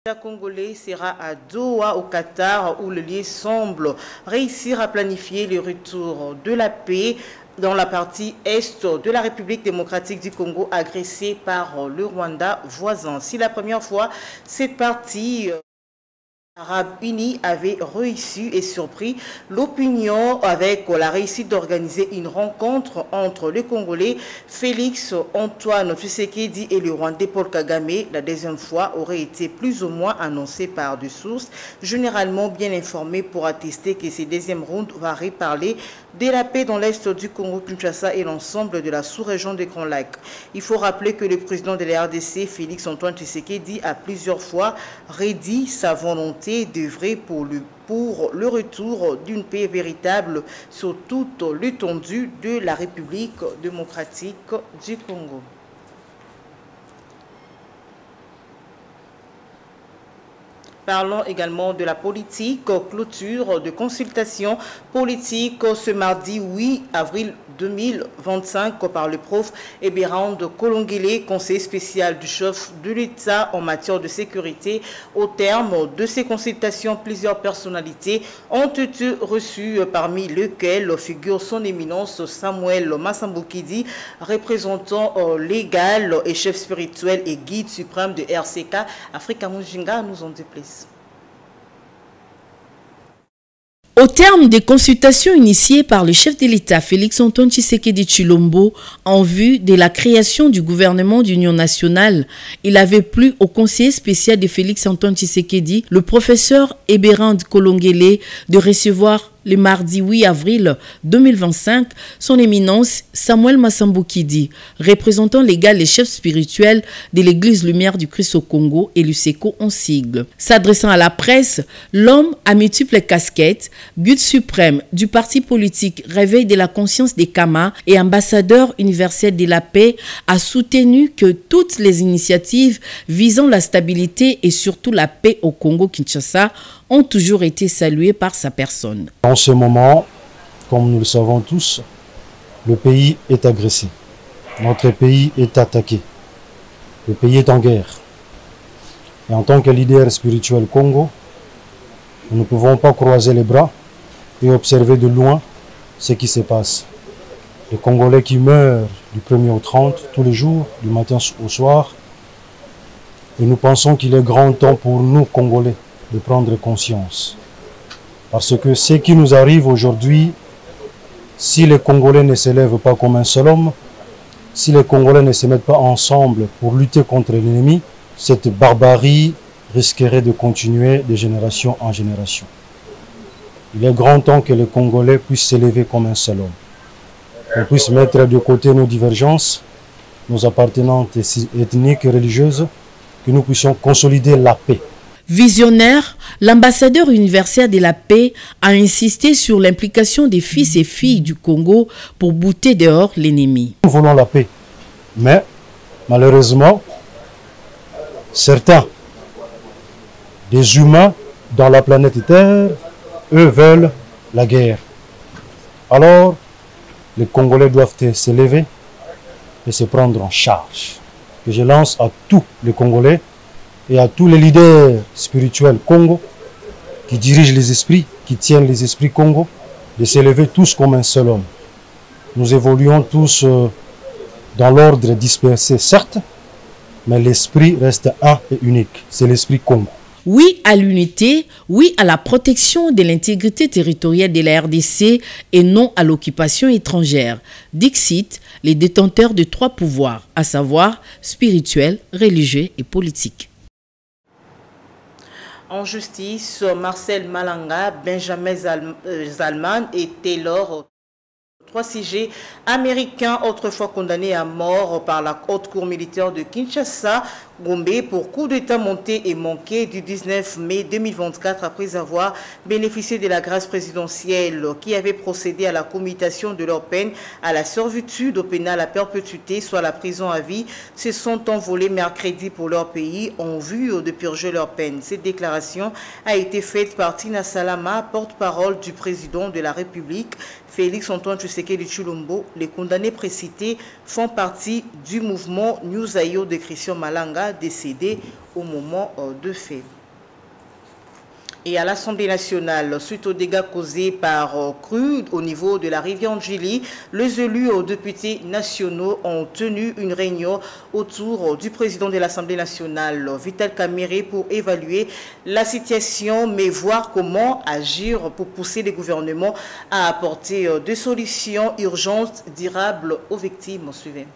Le Congolais sera à Doha, au Qatar, où le lieu semble réussir à planifier le retour de la paix dans la partie est de la République démocratique du Congo, agressée par le Rwanda voisin. Si la première fois, cette partie Arabes Unis avait réussi et surpris l'opinion avec la réussite d'organiser une rencontre entre le Congolais Félix Antoine Tshisekedi et le Rwandais Paul Kagame. La deuxième fois aurait été plus ou moins annoncée par des sources généralement bien informées pour attester que ces deuxième round va reparler de la paix dans l'est du Congo, Kinshasa et l'ensemble de la sous-région des Grands Lacs. Il faut rappeler que le président de la RDC, Félix Antoine Tshisekedi, a plusieurs fois redit sa volonté d'œuvrer pour le retour d'une paix véritable sur toute l'étendue de la République démocratique du Congo. Parlons également de la politique. Clôture de consultation politique ce mardi 8 avril 2025 par le prof Ebérand Kolongele, conseiller spécial du chef de l'État en matière de sécurité. Au terme de ces consultations, plusieurs personnalités ont été reçues, parmi lesquelles figure son éminence Samuel Massambokidi, représentant légal et chef spirituel et guide suprême de RCK. Africa Mujinga nous en dit plus. Au terme des consultations initiées par le chef de l'État Félix Antoine Tshisekedi Tshilombo en vue de la création du gouvernement d'union nationale, il avait plu au conseiller spécial de Félix Antoine Tshisekedi, le professeur Ebérand Kolongele, de recevoir le mardi 8 avril 2025, son éminence Samuel Massambokidi, représentant légal et chef spirituel de l'Église Lumière du Christ au Congo et l'UCECO en sigle. S'adressant à la presse, l'homme à multiples casquettes, guide suprême du parti politique Réveil de la conscience des Kama et ambassadeur universel de la paix, a soutenu que toutes les initiatives visant la stabilité et surtout la paix au Congo-Kinshasa ont toujours été salués par sa personne. En ce moment, comme nous le savons tous, le pays est agressé. Notre pays est attaqué. Le pays est en guerre. Et en tant que leader spirituel Congo, nous ne pouvons pas croiser les bras et observer de loin ce qui se passe. Les Congolais qui meurent du 1er au 30 tous les jours, du matin au soir. Et nous pensons qu'il est grand temps pour nous, Congolais, de prendre conscience. Parce que ce qui nous arrive aujourd'hui, si les Congolais ne s'élèvent pas comme un seul homme, si les Congolais ne se mettent pas ensemble pour lutter contre l'ennemi, cette barbarie risquerait de continuer de génération en génération. Il est grand temps que les Congolais puissent s'élever comme un seul homme. Qu'on puisse mettre de côté nos divergences, nos appartenances ethniques et religieuses, que nous puissions consolider la paix. Visionnaire, l'ambassadeur universel de la paix a insisté sur l'implication des fils et filles du Congo pour bouter dehors l'ennemi. Nous voulons la paix, mais malheureusement, certains des humains dans la planète Terre, eux veulent la guerre. Alors, les Congolais doivent s'élever et se prendre en charge. Que je lance à tous les Congolais et à tous les leaders spirituels Congo qui dirigent les esprits, qui tiennent les esprits Congo, de s'élever tous comme un seul homme. Nous évoluons tous dans l'ordre dispersé, certes, mais l'esprit reste un et unique, c'est l'esprit Congo. Oui à l'unité, oui à la protection de l'intégrité territoriale de la RDC et non à l'occupation étrangère. Dixit, les détenteurs de 3 pouvoirs, à savoir spirituel, religieux et politique. En justice, Marcel Malanga, Benjamin Zalman et Taylor, 3 CG américains autrefois condamnés à mort par la haute cour militaire de Kinshasa, Gombe, pour coup d'état monté et manqué du 19 mai 2024 après avoir bénéficié de la grâce présidentielle qui avait procédé à la commutation de leur peine à la servitude au pénal à perpétuité, soit la prison à vie, se sont envolés mercredi pour leur pays en vue de purger leur peine. Cette déclaration a été faite par Tina Salama, porte-parole du président de la République, Félix Antoine Tshisekedi. Tshisekedi Tshilombo, les condamnés précités font partie du mouvement New Ayo de Christian Malanga, décédé au moment de fait. Et à l'Assemblée nationale, suite aux dégâts causés par crue au niveau de la rivière Ndjili, les élus députés nationaux ont tenu une réunion autour du président de l'Assemblée nationale, Vital Kamerhe, pour évaluer la situation, mais voir comment agir pour pousser les gouvernements à apporter des solutions urgentes, durables aux victimes. Suivez.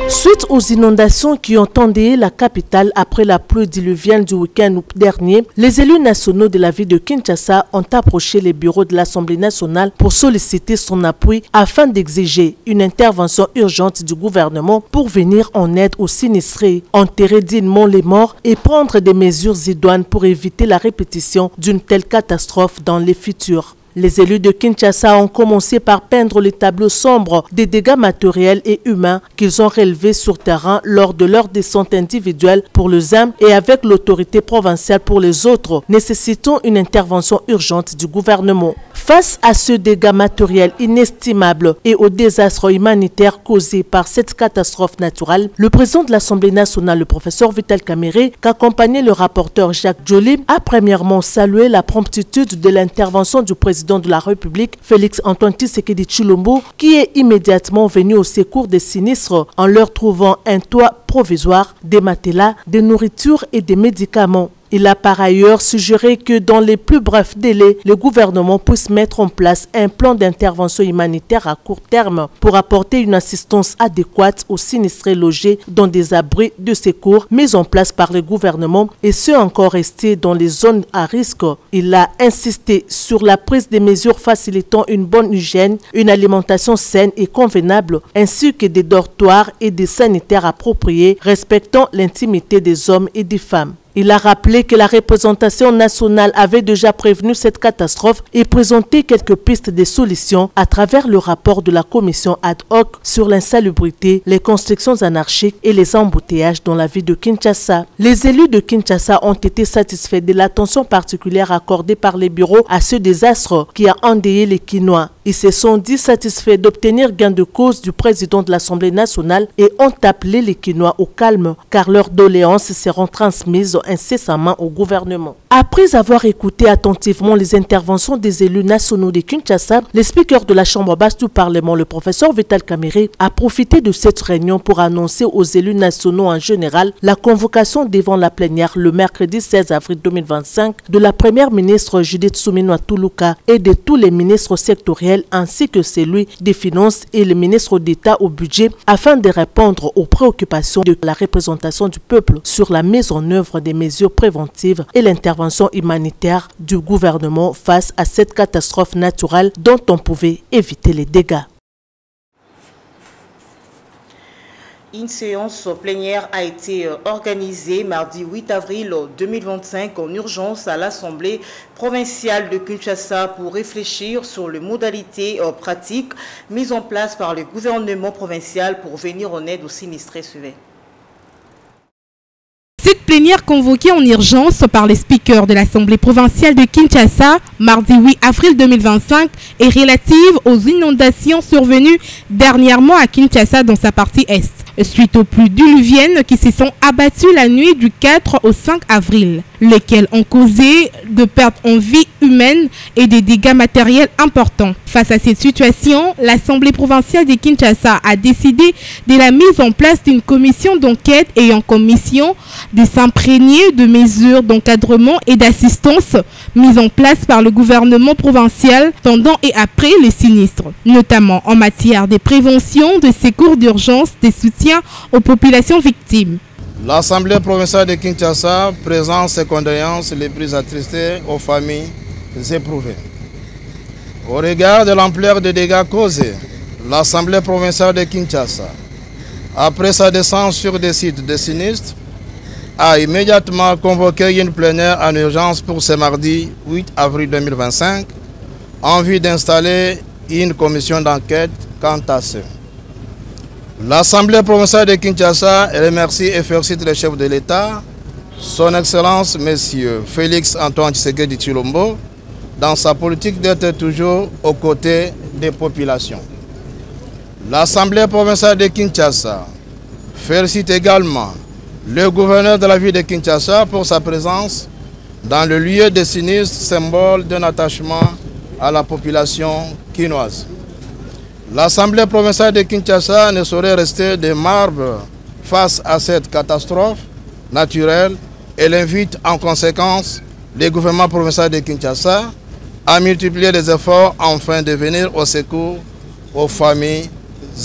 Suite aux inondations qui ont endeuillé la capitale après la pluie diluvienne du week-end dernier, les élus nationaux de la ville de Kinshasa ont approché les bureaux de l'Assemblée nationale pour solliciter son appui afin d'exiger une intervention urgente du gouvernement pour venir en aide aux sinistrés, enterrer dignement les morts et prendre des mesures idoines pour éviter la répétition d'une telle catastrophe dans les futurs. Les élus de Kinshasa ont commencé par peindre le tableau sombre des dégâts matériels et humains qu'ils ont relevés sur terrain lors de leur descente individuelle pour le ZAM et avec l'autorité provinciale pour les autres, nécessitant une intervention urgente du gouvernement. Face à ce dégât matériel inestimable et au désastre humanitaire causé par cette catastrophe naturelle, le président de l'Assemblée nationale, le professeur Vital Kamerhe, qu'accompagnait le rapporteur Jacques Joly, a premièrement salué la promptitude de l'intervention du président de la République, Félix Antoine Tshisekedi Tshilombo, qui est immédiatement venu au secours des sinistres en leur trouvant un toit provisoire, des matelas, des nourritures et des médicaments. Il a par ailleurs suggéré que dans les plus brefs délais, le gouvernement puisse mettre en place un plan d'intervention humanitaire à court terme pour apporter une assistance adéquate aux sinistrés logés dans des abris de secours mis en place par le gouvernement et ceux encore restés dans les zones à risque. Il a insisté sur la prise des mesures facilitant une bonne hygiène, une alimentation saine et convenable, ainsi que des dortoirs et des sanitaires appropriés respectant l'intimité des hommes et des femmes. Il a rappelé que la représentation nationale avait déjà prévenu cette catastrophe et présenté quelques pistes de solutions à travers le rapport de la commission ad hoc sur l'insalubrité, les constructions anarchiques et les embouteillages dans la ville de Kinshasa. Les élus de Kinshasa ont été satisfaits de l'attention particulière accordée par les bureaux à ce désastre qui a endeuillé les Kinois. Ils se sont dit satisfaits d'obtenir gain de cause du président de l'Assemblée nationale et ont appelé les Kinois au calme car leurs doléances seront transmises incessamment au gouvernement. Après avoir écouté attentivement les interventions des élus nationaux de Kinshasa, le speaker de la Chambre basse du Parlement, le professeur Vital Kamerhe, a profité de cette réunion pour annoncer aux élus nationaux en général la convocation devant la plénière le mercredi 16 avril 2025 de la première ministre Judith Suminwa Tuluka et de tous les ministres sectoriels ainsi que celui des Finances et le ministre d'État au budget afin de répondre aux préoccupations de la représentation du peuple sur la mise en œuvre des mesures préventives et l'intervention humanitaire du gouvernement face à cette catastrophe naturelle dont on pouvait éviter les dégâts. Une séance plénière a été organisée mardi 8 avril 2025 en urgence à l'Assemblée provinciale de Kinshasa pour réfléchir sur les modalités pratiques mises en place par le gouvernement provincial pour venir en aide aux sinistrés. Suivez. Cette plénière convoquée en urgence par les speakers de l'Assemblée provinciale de Kinshasa, mardi 8 avril 2025, est relative aux inondations survenues dernièrement à Kinshasa dans sa partie est, suite aux pluies diluviennes qui se sont abattues la nuit du 4 au 5 avril, lesquelles ont causé de pertes en vie humaine et des dégâts matériels importants. Face à cette situation, l'Assemblée provinciale de Kinshasa a décidé de la mise en place d'une commission d'enquête ayant comme mission de s'imprégner de mesures d'encadrement et d'assistance mises en place par le gouvernement provincial pendant et après les sinistres, notamment en matière de prévention, de secours d'urgence, de soutien aux populations victimes. L'Assemblée provinciale de Kinshasa présente ses condoléances les plus attristées aux familles éprouvées. Au regard de l'ampleur des dégâts causés, l'Assemblée provinciale de Kinshasa, après sa descente sur des sites de sinistres, a immédiatement convoqué une plénière en urgence pour ce mardi 8 avril 2025 en vue d'installer une commission d'enquête quant à ce. L'Assemblée provinciale de Kinshasa remercie et félicite le chef de l'État, son Excellence, M. Félix Antoine Tshisekedi Tshilombo, dans sa politique d'être toujours aux côtés des populations. L'Assemblée provinciale de Kinshasa félicite également le gouverneur de la ville de Kinshasa pour sa présence dans le lieu de sinistre, symbole d'un attachement à la population quinoise. L'Assemblée provinciale de Kinshasa ne saurait rester de marbre face à cette catastrophe naturelle. Elle invite en conséquence le gouvernement provincial de Kinshasa à multiplier les efforts afin de venir au secours aux familles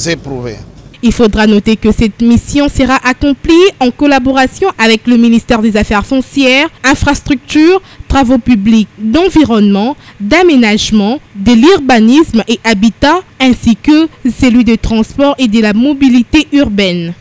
éprouvées. Il faudra noter que cette mission sera accomplie en collaboration avec le ministère des Affaires foncières, infrastructures, travaux publics, d'environnement, d'aménagement, de l'urbanisme et habitat, ainsi que celui de transport et de la mobilité urbaine.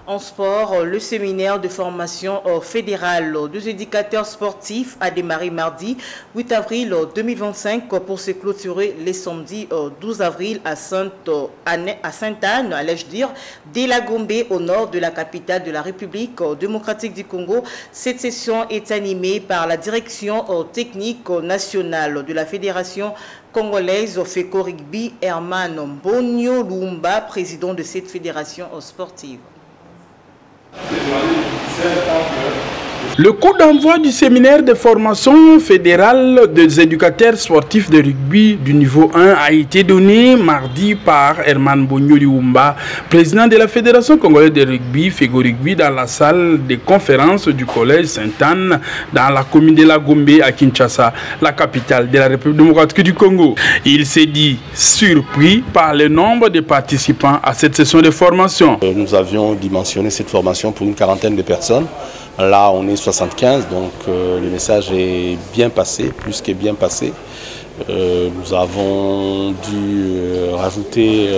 En sport, le séminaire de formation fédérale des éducateurs sportifs a démarré mardi 8 avril 2025 pour se clôturer les samedis 12 avril à Sainte-Anne, allais-je dire, dès la Gombe au nord de la capitale de la République démocratique du Congo. Cette session est animée par la direction technique nationale de la Fédération congolaise FECO Rugby, Herman Mbonyo Lumba, président de cette fédération sportive. Le coup d'envoi du séminaire de formation fédérale des éducateurs sportifs de rugby du niveau 1 a été donné mardi par Herman Mbonyo Lumba, président de la Fédération congolaise de rugby, FECO Rugby, dans la salle de conférence du collège Sainte-Anne, dans la commune de la Gombe à Kinshasa, la capitale de la République démocratique du Congo. Il s'est dit surpris par le nombre de participants à cette session de formation. Nous avions dimensionné cette formation pour une quarantaine de personnes. Là, on est 75, donc le message est bien passé, plus que bien passé. Nous avons dû rajouter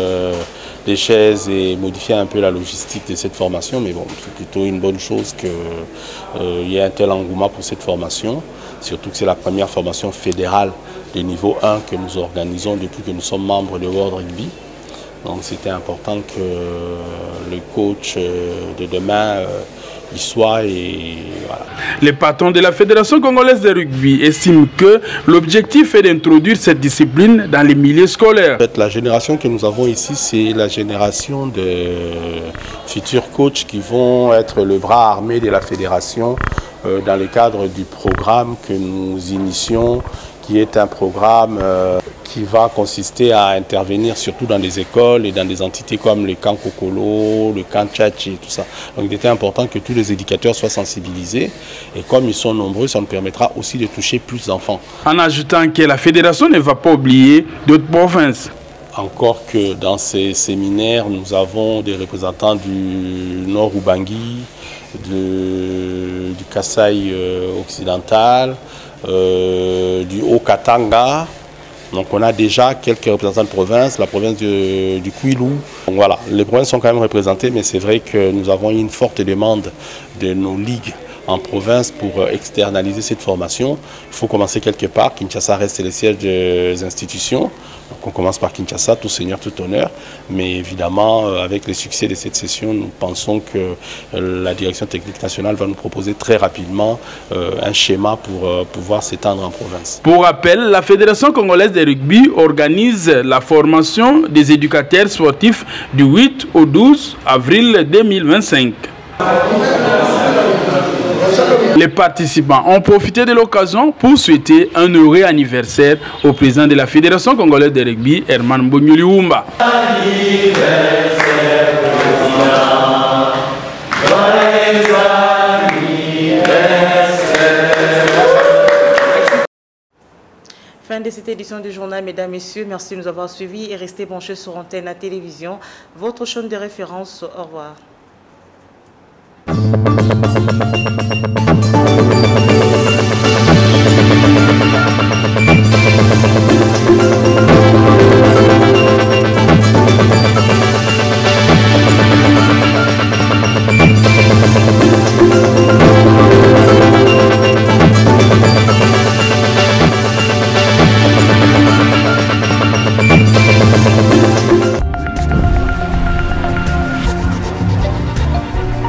des chaises et modifier un peu la logistique de cette formation, mais bon, c'est plutôt une bonne chose qu'il y ait un tel engouement pour cette formation, surtout que c'est la première formation fédérale de niveau 1 que nous organisons depuis que nous sommes membres de World Rugby. Donc c'était important que le coach de demain y soit et voilà. Les patrons de la Fédération congolaise de rugby estiment que l'objectif est d'introduire cette discipline dans les milieux scolaires. En fait, la génération que nous avons ici, c'est la génération de futurs coachs qui vont être le bras armé de la Fédération dans le cadre du programme que nous initions, qui est un programme qui va consister à intervenir surtout dans des écoles et dans des entités comme le camp Kokolo, le camp Tchatchi et tout ça. Donc il était important que tous les éducateurs soient sensibilisés et comme ils sont nombreux, ça nous permettra aussi de toucher plus d'enfants. En ajoutant que la fédération ne va pas oublier d'autres provinces. Encore que dans ces séminaires, nous avons des représentants du Nord Ubangi, du Kasaï occidental, du Haut-Katanga. Donc on a déjà quelques représentants de province, la province du Kwilu. Donc voilà, les provinces sont quand même représentées, mais c'est vrai que nous avons une forte demande de nos ligues en province pour externaliser cette formation. Il faut commencer quelque part. Kinshasa reste le siège des institutions. Donc on commence par Kinshasa, tout seigneur, tout honneur. Mais évidemment, avec le succès de cette session, nous pensons que la direction technique nationale va nous proposer très rapidement un schéma pour pouvoir s'étendre en province. Pour rappel, la Fédération congolaise de rugby organise la formation des éducateurs sportifs du 8 au 12 avril 2025. Les participants ont profité de l'occasion pour souhaiter un heureux anniversaire au président de la Fédération congolaise de rugby, Herman Mbonyo Lumba. Fin de cette édition du journal, mesdames, messieurs. Merci de nous avoir suivis et restez branchés sur Antenne à Télévision, votre chaîne de référence. Au revoir.